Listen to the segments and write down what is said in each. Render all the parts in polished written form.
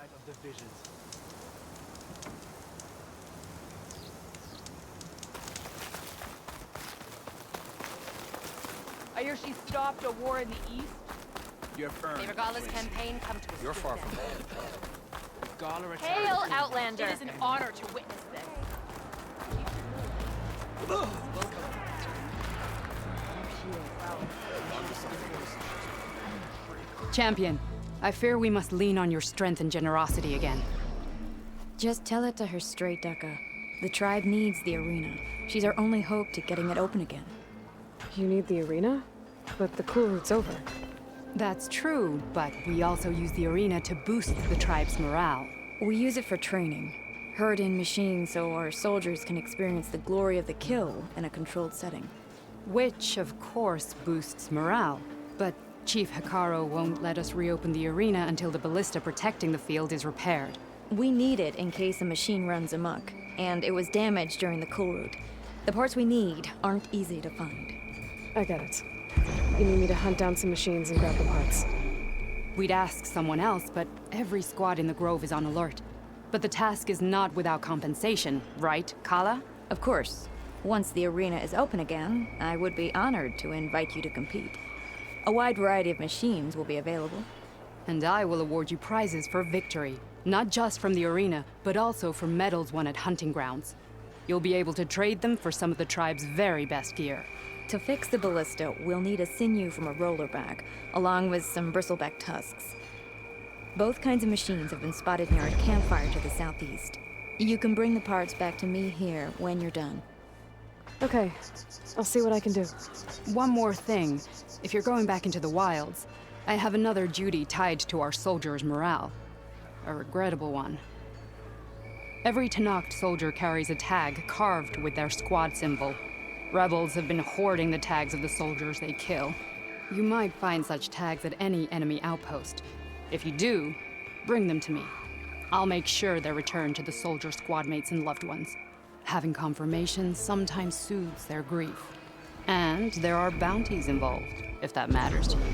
sight of the visions. I hear she stopped a war in the east. You have earned. May Regala's campaign come to a You're far swift from end. that. Gala returned. Hail, Outlander! It is an honor to witness this. Champion, I fear we must lean on your strength and generosity again. Just tell it to her straight, Dekka. The tribe needs the arena. She's our only hope to getting it open again. You need the arena? But the cool route's over. That's true, but we also use the arena to boost the tribe's morale. We use it for training. Herd in machines so our soldiers can experience the glory of the kill in a controlled setting. Which, of course, boosts morale. But Chief Hikaru won't let us reopen the arena until the ballista protecting the field is repaired. We need it in case a machine runs amok, and it was damaged during the cool route. The parts we need aren't easy to find. I get it. You need me to hunt down some machines and grab the parts. We'd ask someone else, but every squad in the Grove is on alert. But the task is not without compensation, right, Kala? Of course. Once the arena is open again, I would be honored to invite you to compete. A wide variety of machines will be available. And I will award you prizes for victory. Not just from the arena, but also for medals won at hunting grounds. You'll be able to trade them for some of the tribe's very best gear. To fix the ballista, we'll need a sinew from a rollerback, along with some bristleback tusks. Both kinds of machines have been spotted near a campfire to the southeast. You can bring the parts back to me here when you're done. Okay, I'll see what I can do. One more thing. If you're going back into the wilds, I have another duty tied to our soldiers' morale. A regrettable one. Every Tenakth soldier carries a tag carved with their squad symbol. Rebels have been hoarding the tags of the soldiers they kill. You might find such tags at any enemy outpost. If you do, bring them to me. I'll make sure they're returned to the soldier squad mates and loved ones. Having confirmation sometimes soothes their grief. And there are bounties involved, if that matters to you.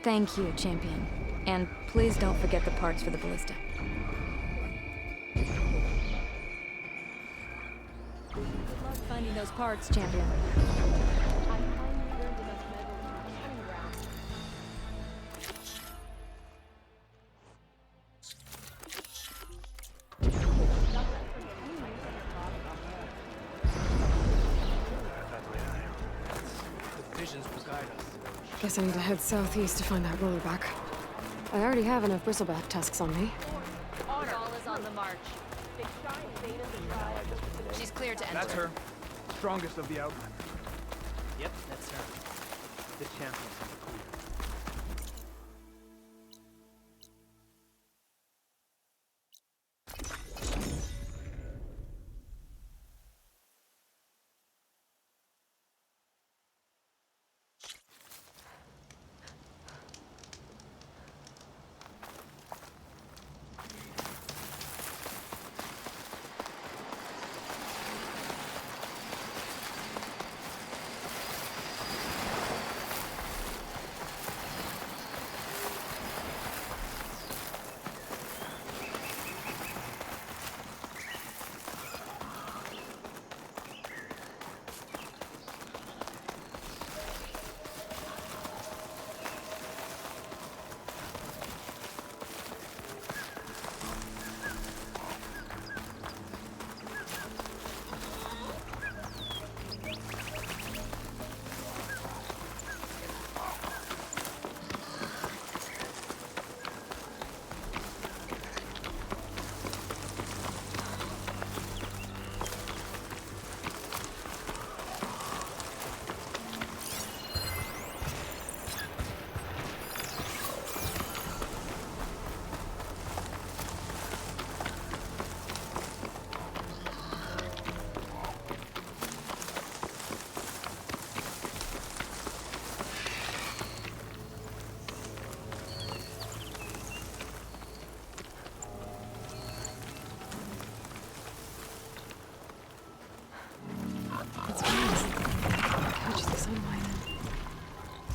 Thank you, Champion. And please don't forget the parts for the ballista. Good luck finding those parts, Champion. Guess I need to head southeast to find that rollerback. I already have enough bristleback tusks on me. All is on the march. She's clear to enter. That's her. Strongest of the Outlanders. Yep, that's her. The champion.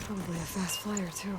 Probably a fast flyer, too.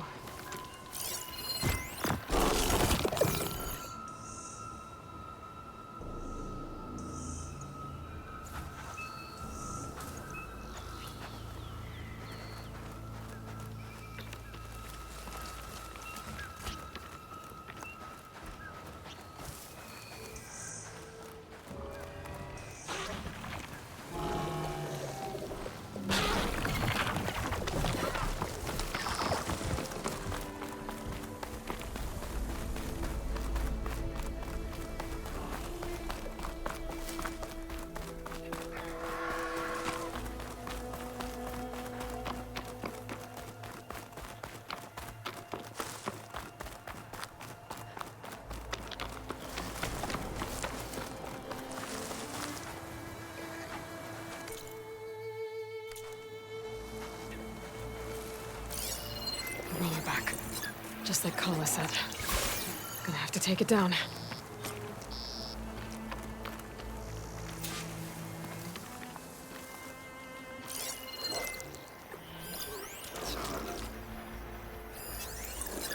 Just like Kala said. Gonna have to take it down.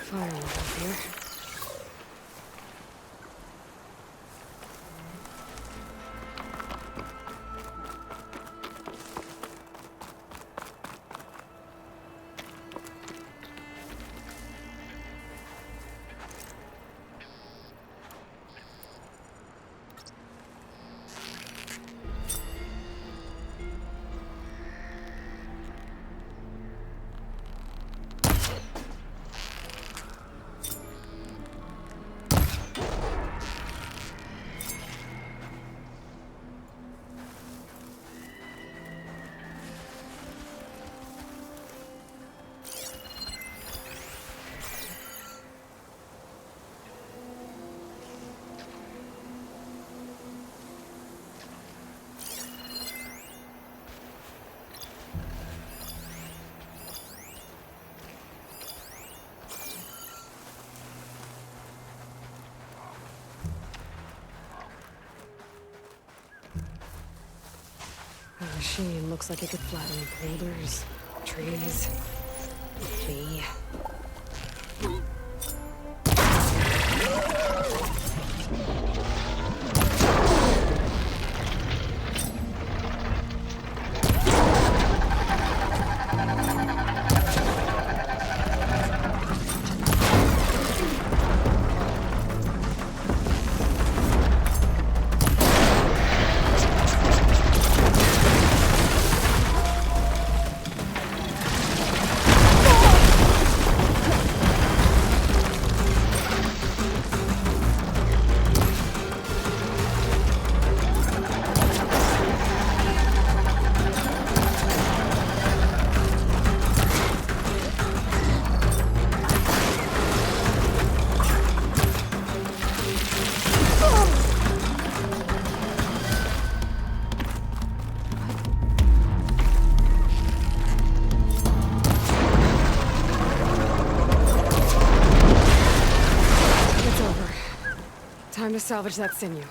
Firewall up here. The machine looks like it could flatten boulders, trees, me. Time to salvage that sinew.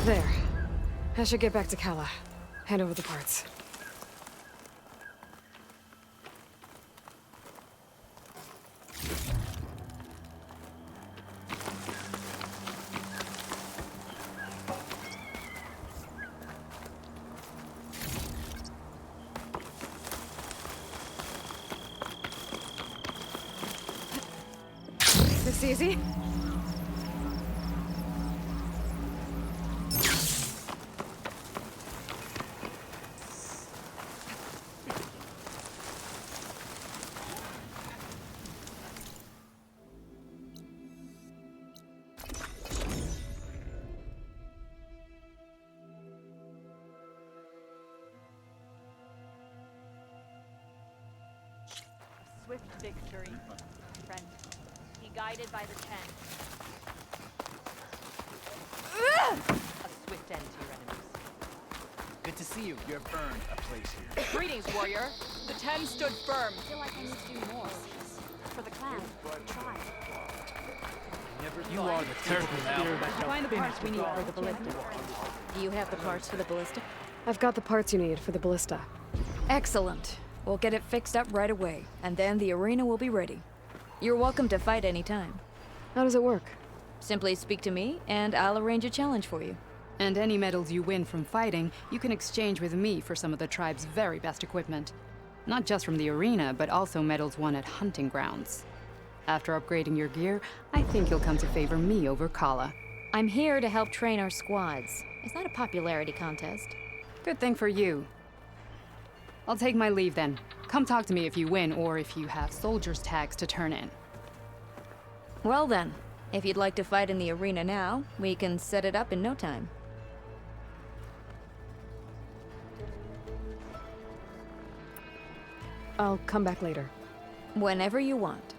There. I should get back to Kala. Hand over the parts. This easy? Swift victory, friend. Be guided by the Ten. A swift end to your enemies. Good to see you. You have earned a place here. Greetings, warrior. The Ten stood firm. I feel like I need to do more. For the clan, tribe. You are the terrible Find the parts we need for the ballista. Do you have the parts for the ballista? I've got the parts you need for the ballista. Excellent. We'll get it fixed up right away, and then the arena will be ready. You're welcome to fight anytime. How does it work? Simply speak to me, and I'll arrange a challenge for you. And any medals you win from fighting, you can exchange with me for some of the tribe's very best equipment. Not just from the arena, but also medals won at hunting grounds. After upgrading your gear, I think you'll come to favor me over Kala. I'm here to help train our squads. It's not a popularity contest. Good thing for you. I'll take my leave then. Come talk to me if you win, or if you have soldiers' tags to turn in. Well then, if you'd like to fight in the arena now, we can set it up in no time. I'll come back later. Whenever you want.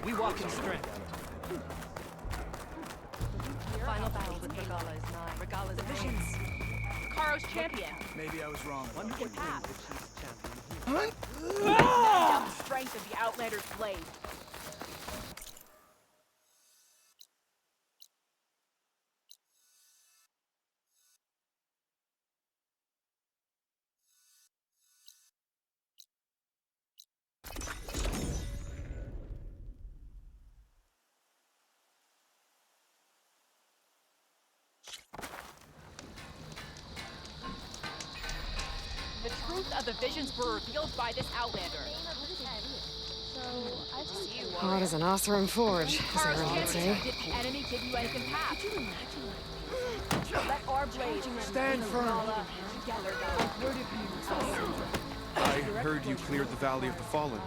We walk in strength. Final battle with Regala is nigh. Regala's visions. Karo's champion. Maybe I was wrong. One can pass. Champion. Down the strength of the Outlander's blade. The truth of the visions were revealed by this Outlander. Hot as an Osram forge, as Karo's everyone would champion. say. Did the enemy give you anything past? Let our blades Stand firm. together. I heard you cleared the Valley of the Fallen.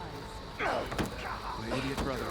My idiot brother.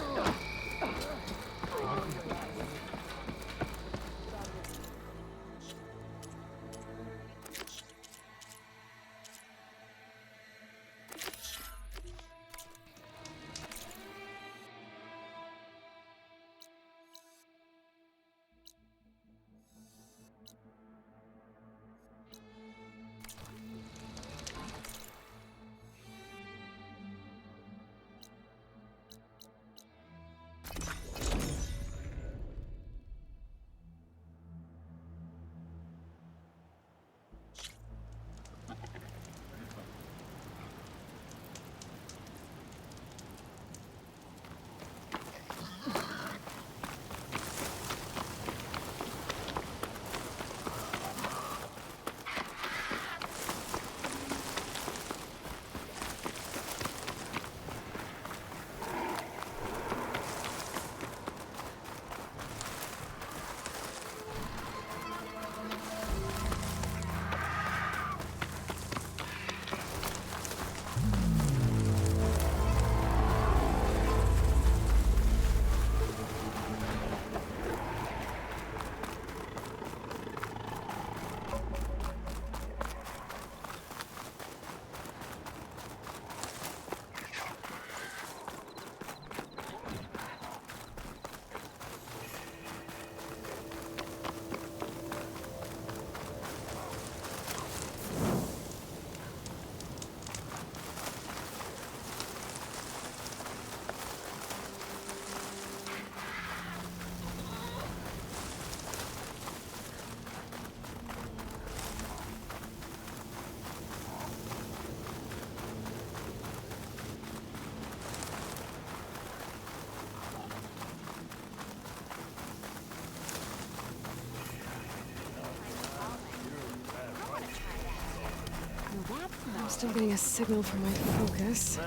I'm still getting a signal from my focus.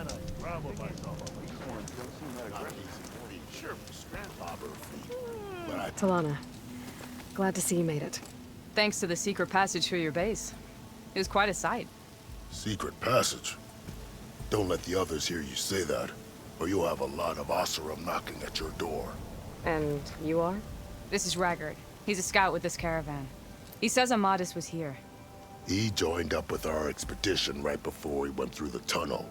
Talana, glad to see you made it. Thanks to the secret passage through your base. It was quite a sight. Secret passage? Don't let the others hear you say that, or you'll have a lot of Oseram knocking at your door. And you are? This is Raggard. He's a scout with this caravan. He says Amadis was here. He joined up with our expedition right before we went through the tunnel.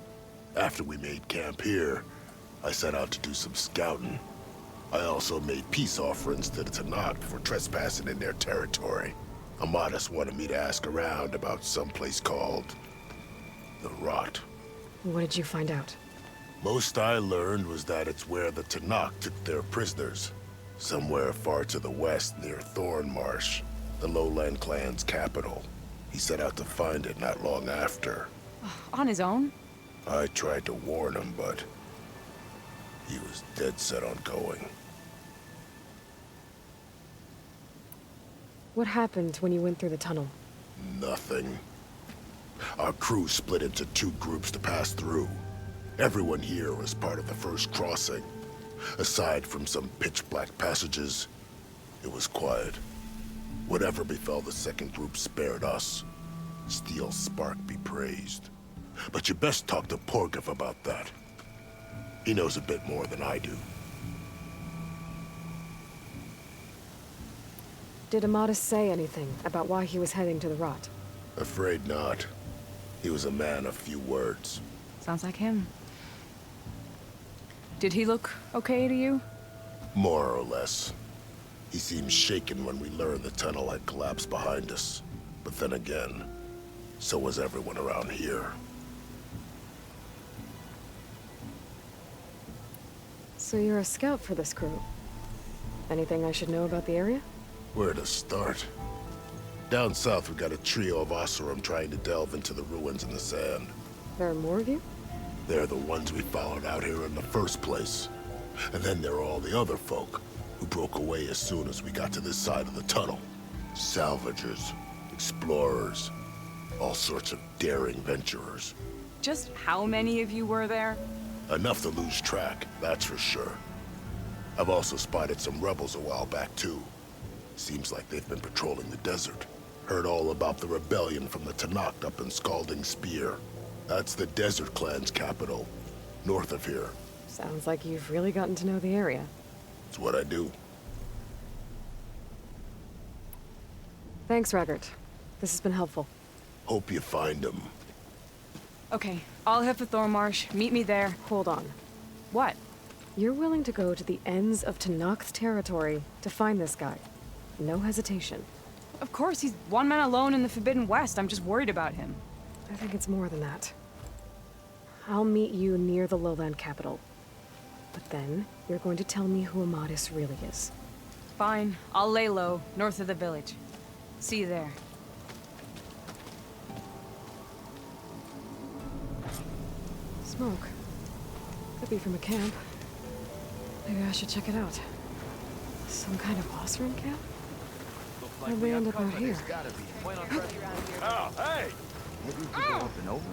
After we made camp here, I set out to do some scouting. I also made peace offerings to the Tanakh for trespassing in their territory. Amadis wanted me to ask around about some place called the Rot. What did you find out? Most I learned was that it's where the Tanakh took their prisoners. Somewhere far to the west near Thornmarsh, the Lowland clan's capital. He set out to find it not long after. On his own? I tried to warn him, but he was dead set on going. What happened when you went through the tunnel? Nothing. Our crew split into 2 groups to pass through. Everyone here was part of the first crossing. Aside from some pitch-black passages, it was quiet. Whatever befell the second group spared us. Steel Spark be praised. But you best talk to Porgov about that. He knows a bit more than I do. Did Amadis say anything about why he was heading to the rot? Afraid not. He was a man of few words. Sounds like him. Did he look okay to you? More or less. He seemed shaken when we learned the tunnel had collapsed behind us. But then again, so was everyone around here. So you're a scout for this crew. Anything I should know about the area? Where to start? Down south, we got a trio of Oseram trying to delve into the ruins in the sand. There are more of you? They're the ones we followed out here in the first place. And then there are all the other folk, who broke away as soon as we got to this side of the tunnel. Salvagers, explorers, all sorts of daring venturers. Just how many of you were there? Enough to lose track, that's for sure. I've also spotted some rebels a while back, too. Seems like they've been patrolling the desert. Heard all about the rebellion from the Tanakh up in Scalding Spear. That's the Desert Clan's capital, north of here. Sounds like you've really gotten to know the area. It's what I do. Thanks, Raggart. This has been helpful. Hope you find him. Okay, I'll head for Thormarsh. Meet me there. Hold on. What? You're willing to go to the ends of Tanakh's territory to find this guy. No hesitation. Of course, he's one man alone in the Forbidden West. I'm just worried about him. I think it's more than that. I'll meet you near the lowland capital. But then, you're going to tell me who Amadis really is. Fine. I'll lay low, north of the village. See you there. Smoke. Could be from a camp. Maybe I should check it out. Some kind of Oseram camp? How'd they end up out here? Oh, hey! Maybe we could go up and over.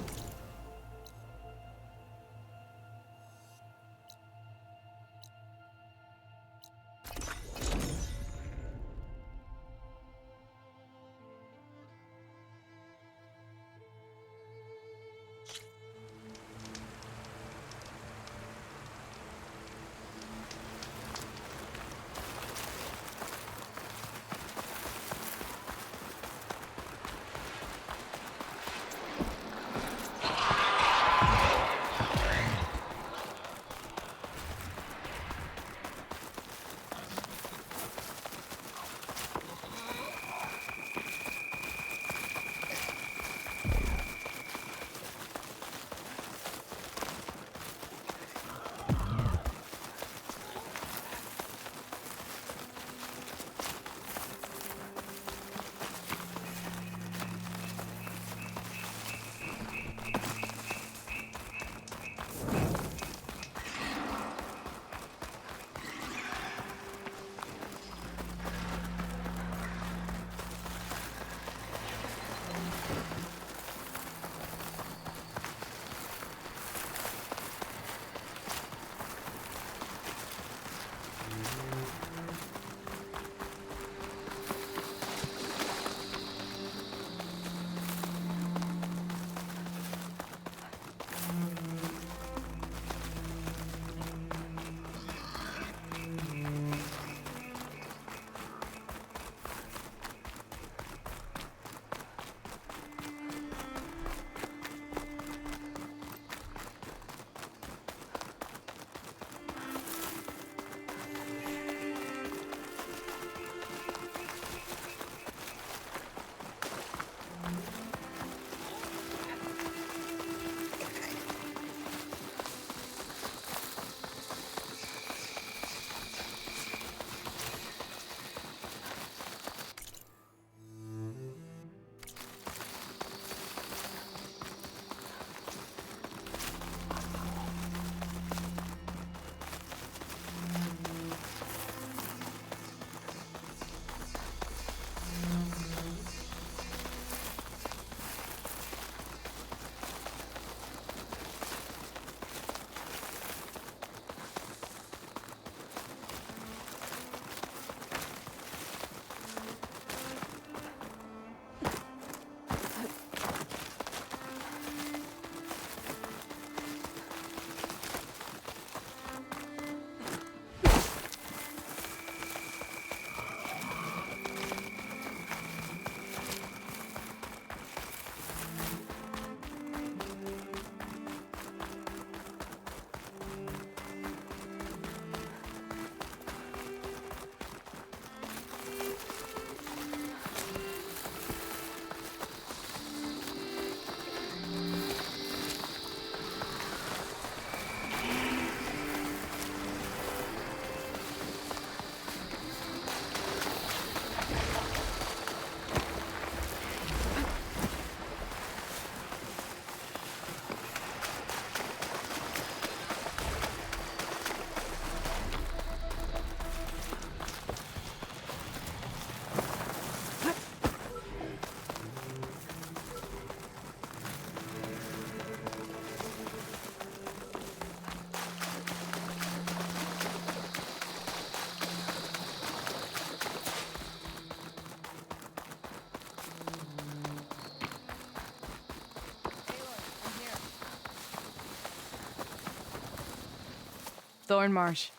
Thornmarsh.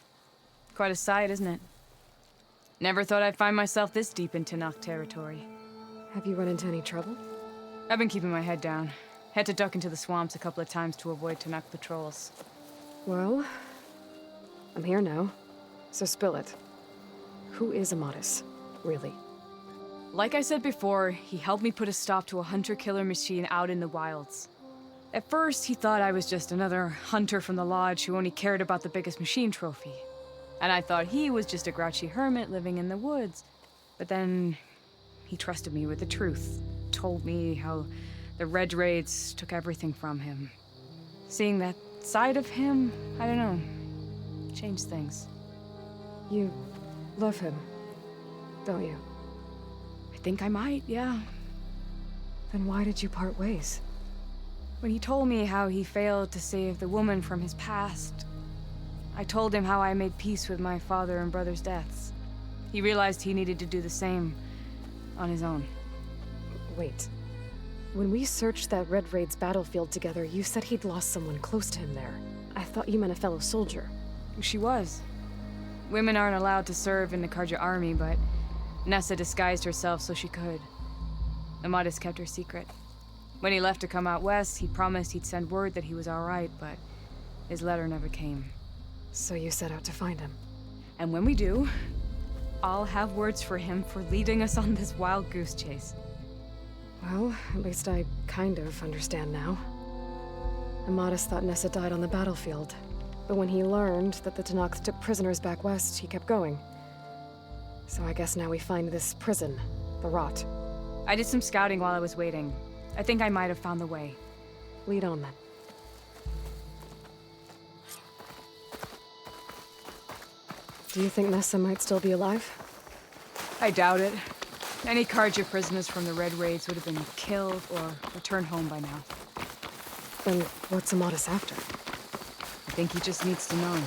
Quite a sight, isn't it? Never thought I'd find myself this deep in Tenakth territory. Have you run into any trouble? I've been keeping my head down. Had to duck into the swamps a couple of times to avoid Tenakth patrols. Well, I'm here now, so spill it. Who is Amatis, really? Like I said before, he helped me put a stop to a hunter-killer machine out in the wilds. At first, he thought I was just another hunter from the lodge who only cared about the biggest machine trophy. And I thought he was just a grouchy hermit living in the woods. But then, he trusted me with the truth. Told me how the Red Raids took everything from him. Seeing that side of him, I don't know, changed things. You love him, don't you? I think I might, yeah. Then why did you part ways? When he told me how he failed to save the woman from his past, I told him how I made peace with my father and brother's deaths. He realized he needed to do the same on his own. Wait. When we searched that Red Raid's battlefield together, you said he'd lost someone close to him there. I thought you meant a fellow soldier. She was. Women aren't allowed to serve in the Karja army, but Nessa disguised herself so she could. Amatis kept her secret. When he left to come out west, he promised he'd send word that he was all right, but his letter never came. So you set out to find him? And when we do, I'll have words for him for leading us on this wild goose chase. Well, at least I kind of understand now. Amatis thought Nessa died on the battlefield, but when he learned that the Tenakth took prisoners back west, he kept going. So I guess now we find this prison, the Rot. I did some scouting while I was waiting. I think I might have found the way. Lead on, then. Do you think Nessa might still be alive? I doubt it. Any Karja prisoners from the Red Raids would have been killed or returned home by now. Then what's Amatis after? I think he just needs to know.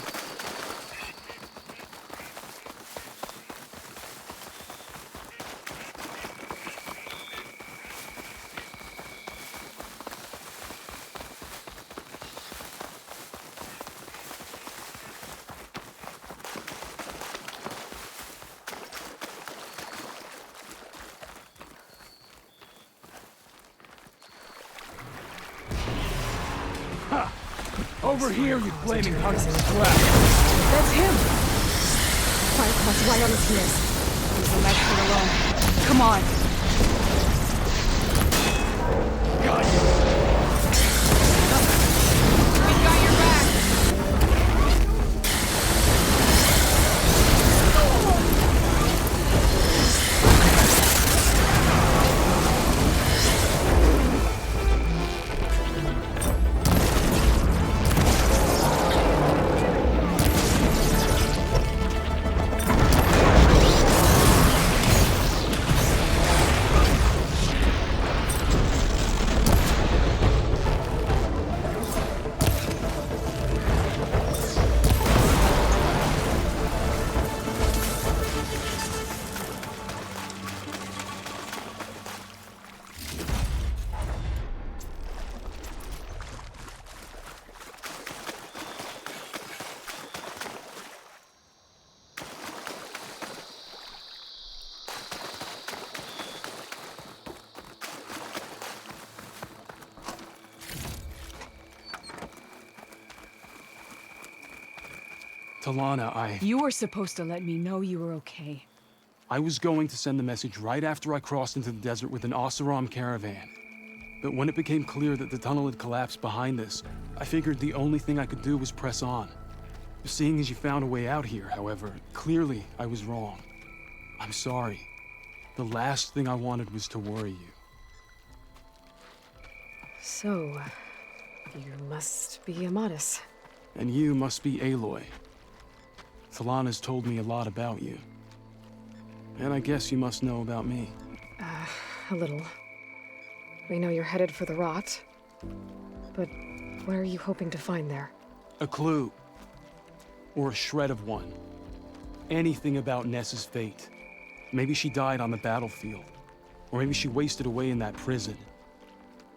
Over here, you flaming hunks of crap! That's him! Firecross right on his heels. He's a match for the alone. Come on! Got you! We got your back! Talana, You were supposed to let me know you were okay. I was going to send the message right after I crossed into the desert with an Oseram caravan. But when it became clear that the tunnel had collapsed behind us, I figured the only thing I could do was press on. Seeing as you found a way out here, however, clearly I was wrong. I'm sorry. The last thing I wanted was to worry you. So, you must be Amatis. And you must be Aloy. Talana's told me a lot about you. And I guess you must know about me. A little. We know you're headed for the Rot. But what are you hoping to find there? A clue. Or a shred of one. Anything about Nessa's fate. Maybe she died on the battlefield. Or maybe she wasted away in that prison.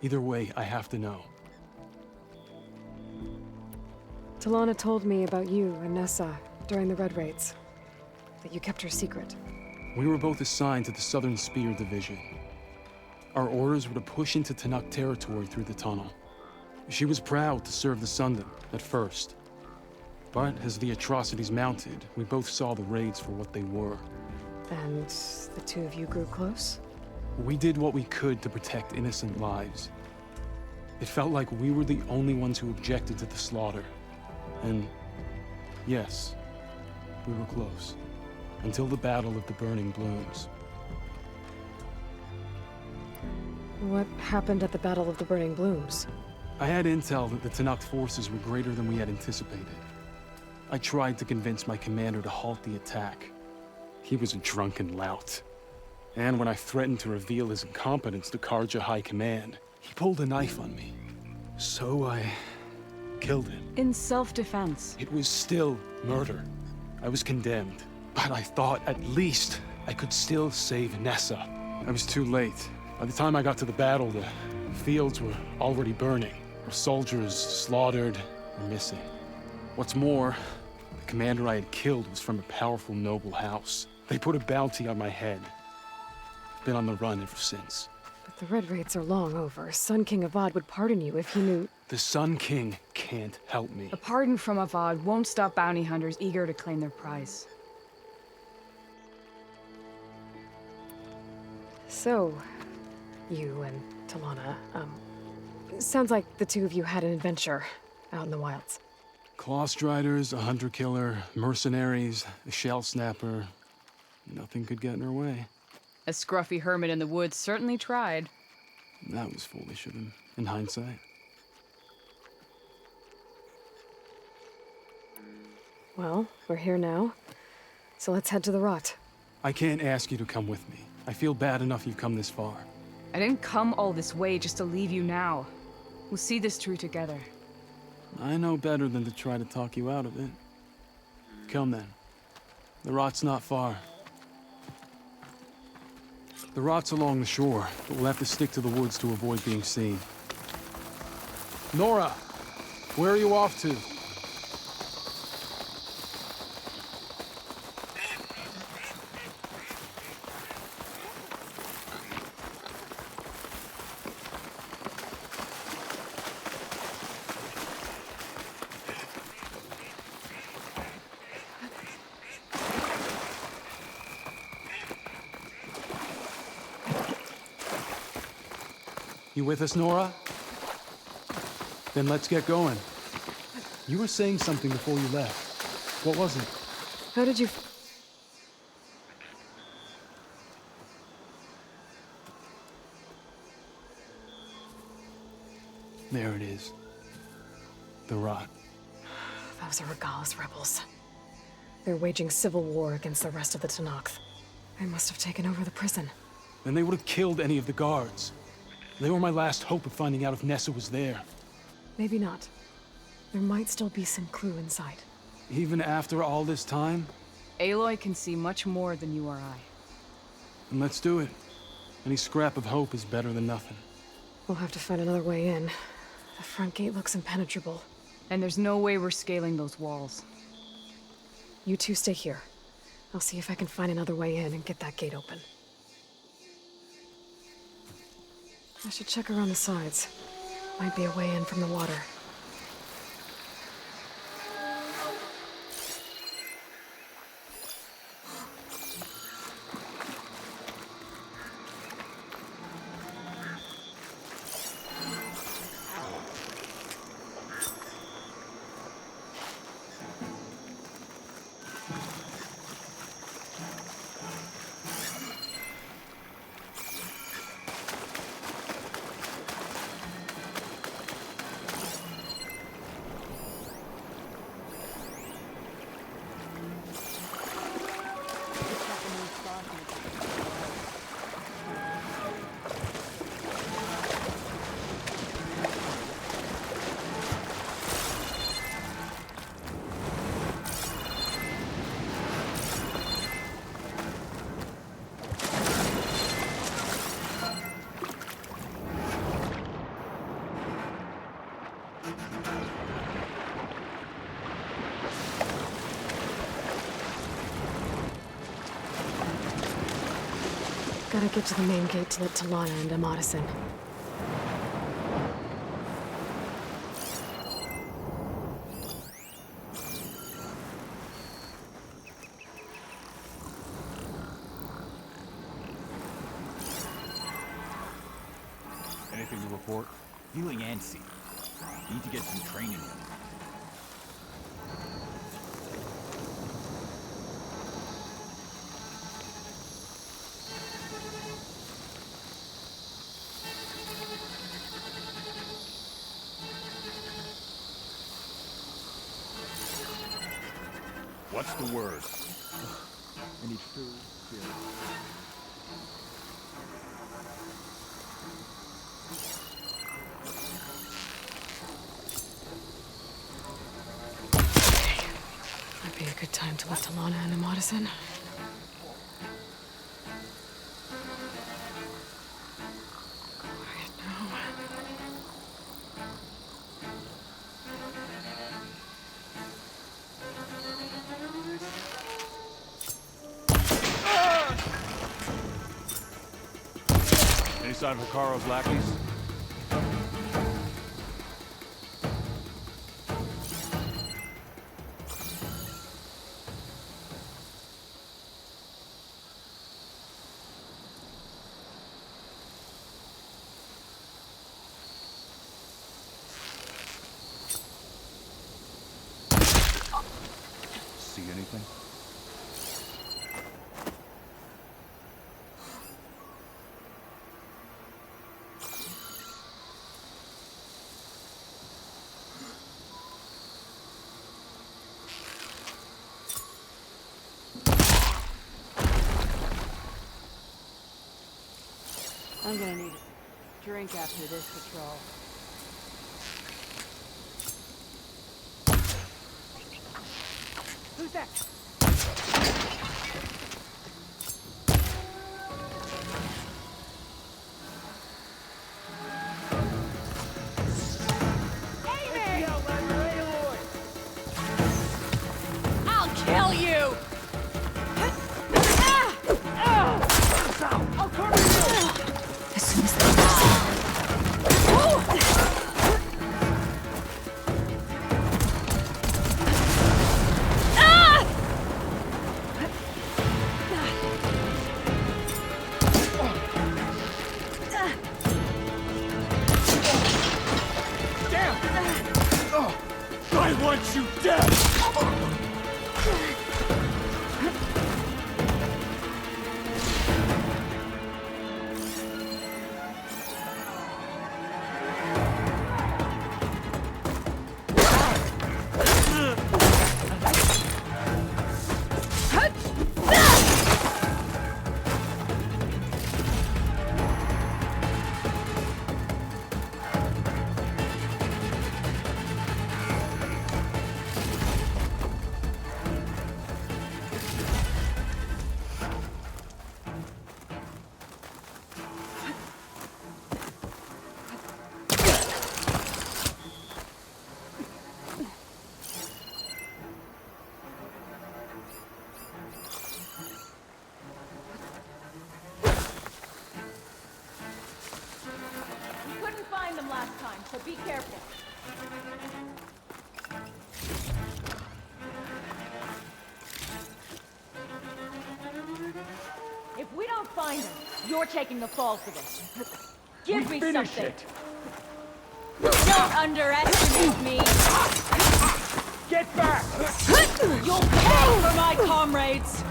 Either way, I have to know. Talana told me about you and Nessa during the Red Raids. That you kept her secret. We were both assigned to the Southern Spear Division. Our orders were to push into Tanakh territory through the tunnel. She was proud to serve the Sundom at first. But as the atrocities mounted, we both saw the raids for what they were. And the two of you grew close? We did what we could to protect innocent lives. It felt like we were the only ones who objected to the slaughter. And yes, we were close. Until the Battle of the Burning Blooms. What happened at the Battle of the Burning Blooms? I had intel that the Tanakh forces were greater than we had anticipated. I tried to convince my commander to halt the attack. He was a drunken lout. And when I threatened to reveal his incompetence to Karja High Command, he pulled a knife on me. So I killed him. In self-defense. It was still murder. I was condemned. But I thought at least I could still save Nessa. I was too late. By the time I got to the battle, the fields were already burning. Our soldiers slaughtered or missing. What's more, the commander I had killed was from a powerful noble house. They put a bounty on my head. Been on the run ever since. But the Red Raids are long over. Sun King Avad would pardon you if he knew... The Sun King can't help me. A pardon from Avad won't stop bounty hunters eager to claim their prize. So, you and Talana, sounds like the two of you had an adventure out in the wilds. Clawstriders, a hunter-killer, mercenaries, a shell snapper. Nothing could get in her way. A scruffy hermit in the woods certainly tried. That was foolish of him, in hindsight. Well, we're here now, so let's head to the Rot. I can't ask you to come with me. I feel bad enough you've come this far. I didn't come all this way just to leave you now. We'll see this through together. I know better than to try to talk you out of it. Come then. The Rot's not far. The Rot's along the shore, but we'll have to stick to the woods to avoid being seen. Nora! Where are you off to? You with us, Nora? Then let's get going. You were saying something before you left. What was it? How did you... There it is. The Rot. Those are Regala's rebels. They're waging civil war against the rest of the Tanakh. They must have taken over the prison. Then they would have killed any of the guards. They were my last hope of finding out if Nessa was there. Maybe not. There might still be some clue inside. Even after all this time? Aloy can see much more than you or I. Then let's do it. Any scrap of hope is better than nothing. We'll have to find another way in. The front gate looks impenetrable. And there's no way we're scaling those walls. You two stay here. I'll see if I can find another way in and get that gate open. I should check around the sides. Might be a way in from the water. Gotta get to the main gate to let Talana and Amadis in. Anything to report? Feeling antsy. Need to get some training in. What's the word? I need food. Might be a good time to let Talana and Amadis in. Quiet now. Any sign of Hikaru's lackeys? See anything? I'm gonna need a drink after this patrol. Who's that? I'll kill you! As soon as they I want you dead! We couldn't find them last time, so be careful. If we don't find them, you're taking the fall for this. Give me something. Don't underestimate me. Get back! You'll pay for my comrades.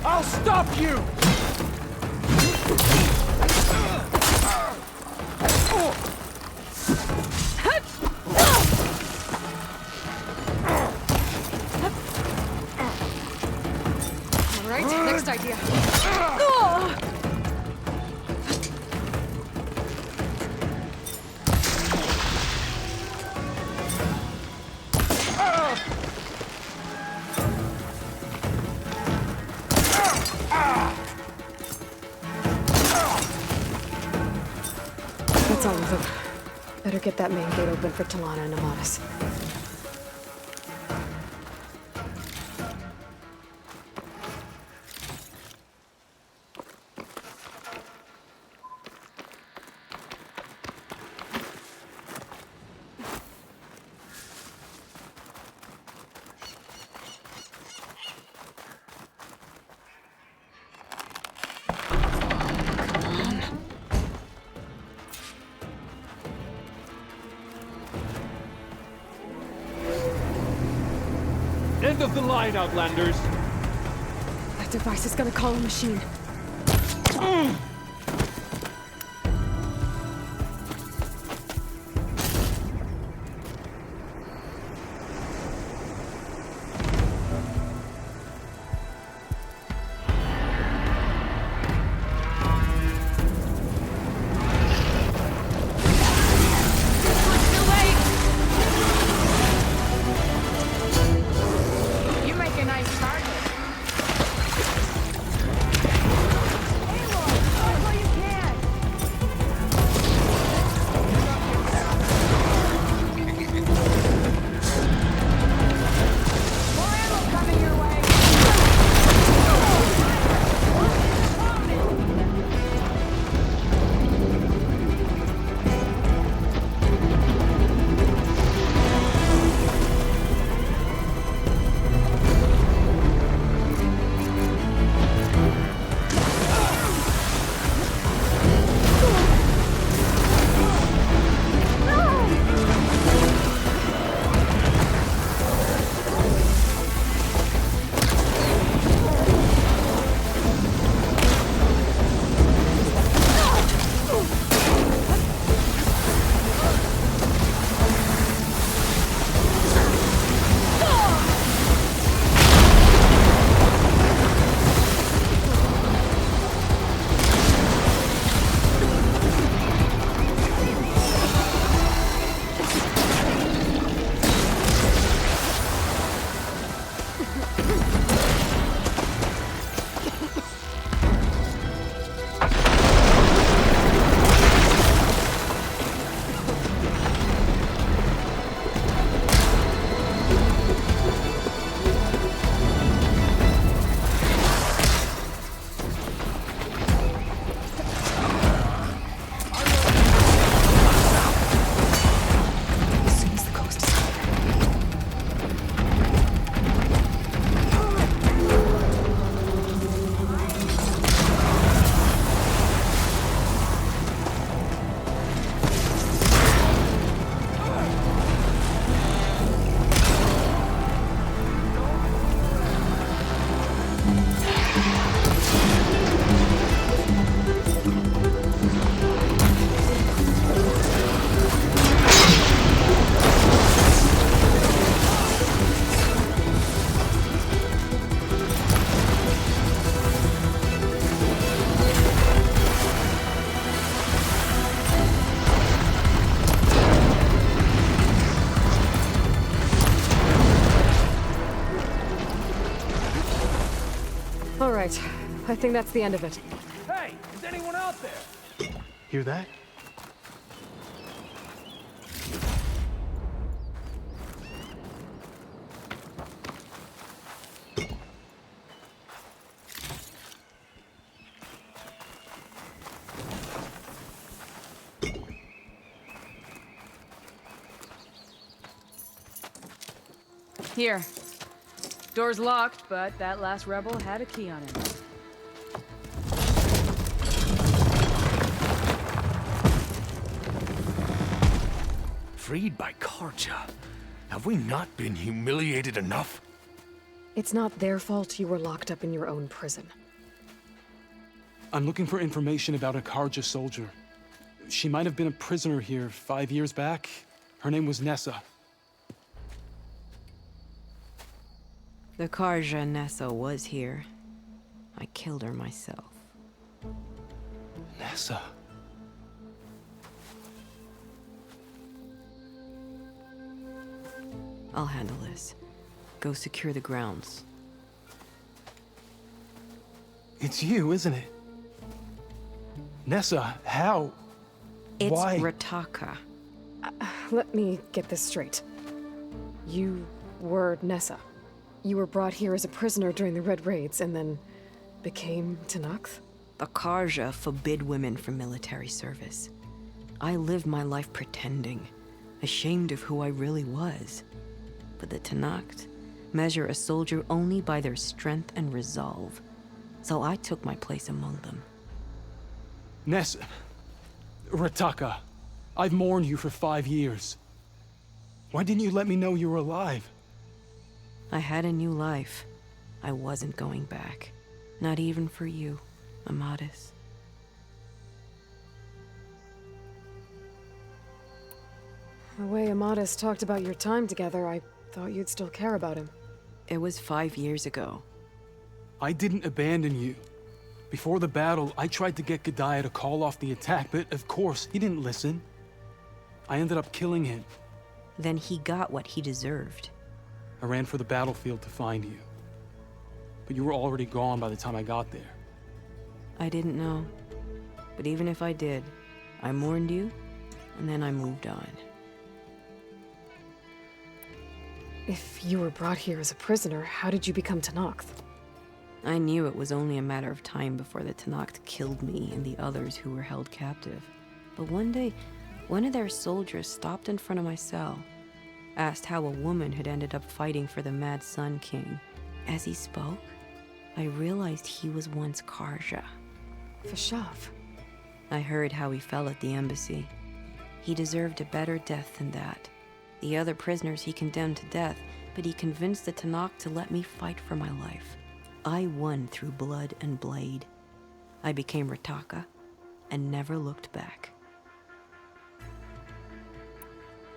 I'll stop you! All right, next idea. of them. Better get that main gate open for Talana and Amatis. End of the line, Outlanders! That device is gonna call a machine. You make a nice target. All right. I think that's the end of it. Hey, is anyone out there? Hear that? Here. Door's locked, but that last rebel had a key on him. Freed by Karja. Have we not been humiliated enough? It's not their fault you were locked up in your own prison. I'm looking for information about a Karja soldier. She might have been a prisoner here 5 years back. Her name was Nessa. The Karja Nessa was here. I killed her myself. Nessa? I'll handle this. Go secure the grounds. It's you, isn't it? Nessa, how? It's Why? Rataka. Let me get this straight. You were Nessa. You were brought here as a prisoner during the Red Raids and then became Tenakth? The Karja forbid women from military service. I lived my life pretending, ashamed of who I really was. But the Tenakth measure a soldier only by their strength and resolve. So I took my place among them. Nessa... Rataka, I've mourned you for 5 years. Why didn't you let me know you were alive? I had a new life. I wasn't going back. Not even for you, Amadis. The way Amadis talked about your time together, I thought you'd still care about him. It was 5 years ago. I didn't abandon you. Before the battle, I tried to get Guerrilla to call off the attack, but of course, he didn't listen. I ended up killing him. Then he got what he deserved. I ran for the battlefield to find you. But you were already gone by the time I got there. I didn't know. But even if I did, I mourned you, and then I moved on. If you were brought here as a prisoner, how did you become Tenakth? I knew it was only a matter of time before the Tenakth killed me and the others who were held captive. But one day, one of their soldiers stopped in front of my cell, asked how a woman had ended up fighting for the Mad Sun King. As he spoke, I realized he was once Karja. Vashav. I heard how he fell at the embassy. He deserved a better death than that. The other prisoners he condemned to death, but he convinced the Tenakth to let me fight for my life. I won through blood and blade. I became Rataka and never looked back.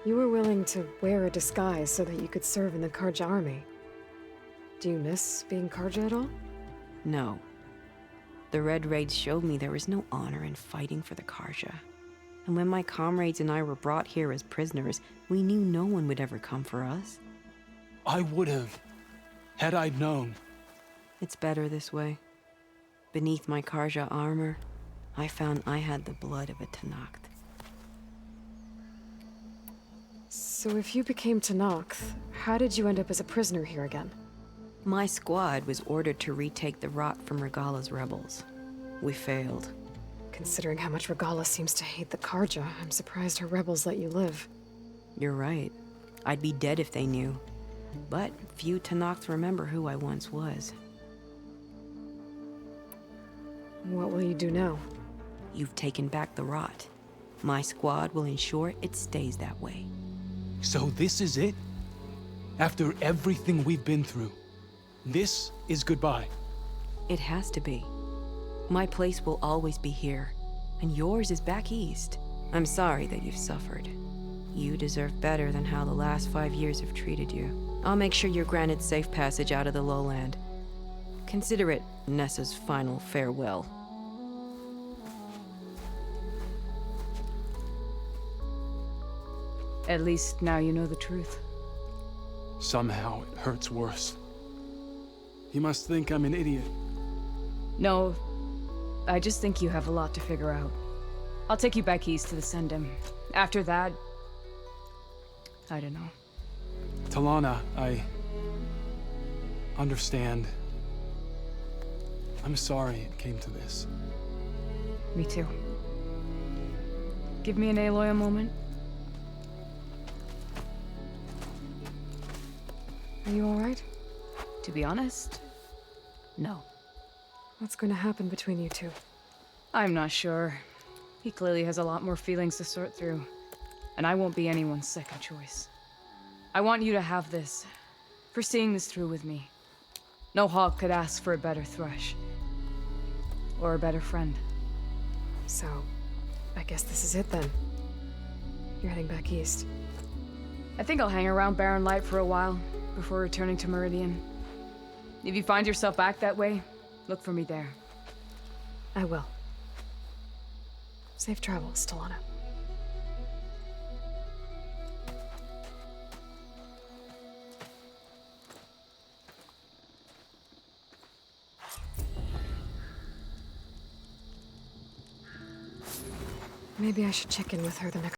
You were willing to wear a disguise so that you could serve in the Karja army. Do you miss being Karja at all? No. The Red Raids showed me there was no honor in fighting for the Karja. And when my comrades and I were brought here as prisoners, we knew no one would ever come for us. I would have, had I known. It's better this way. Beneath my Karja armor, I found I had the blood of a Tenakth. So if you became Tenakth, how did you end up as a prisoner here again? My squad was ordered to retake the Rot from Regalla's rebels. We failed. Considering how much Regalla seems to hate the Karja, I'm surprised her rebels let you live. You're right. I'd be dead if they knew. But few Tenakth remember who I once was. What will you do now? You've taken back the Rot. My squad will ensure it stays that way. So this is it? After everything we've been through, this is goodbye? It has to be. My place will always be here, and yours is back east. I'm sorry that you've suffered. You deserve better than how the last 5 years have treated you. I'll make sure you're granted safe passage out of the lowland. Consider it Nessa's final farewell. At least now you know the truth. Somehow it hurts worse. You must think I'm an idiot. No, I just think you have a lot to figure out. I'll take you back east to the Sendem. After that, I don't know. Talana, I understand. I'm sorry it came to this. Me too. Give me an Aloy a moment. Are you alright? To be honest, no. What's going to happen between you two? I'm not sure. He clearly has a lot more feelings to sort through. And I won't be anyone's second choice. I want you to have this, for seeing this through with me. No hawk could ask for a better thrush. Or a better friend. So, I guess this is it then. You're heading back east. I think I'll hang around Barren Light for a while, before returning to Meridian. If you find yourself back that way, look for me there. I will. Safe travels, Talana. Maybe I should check in with her the next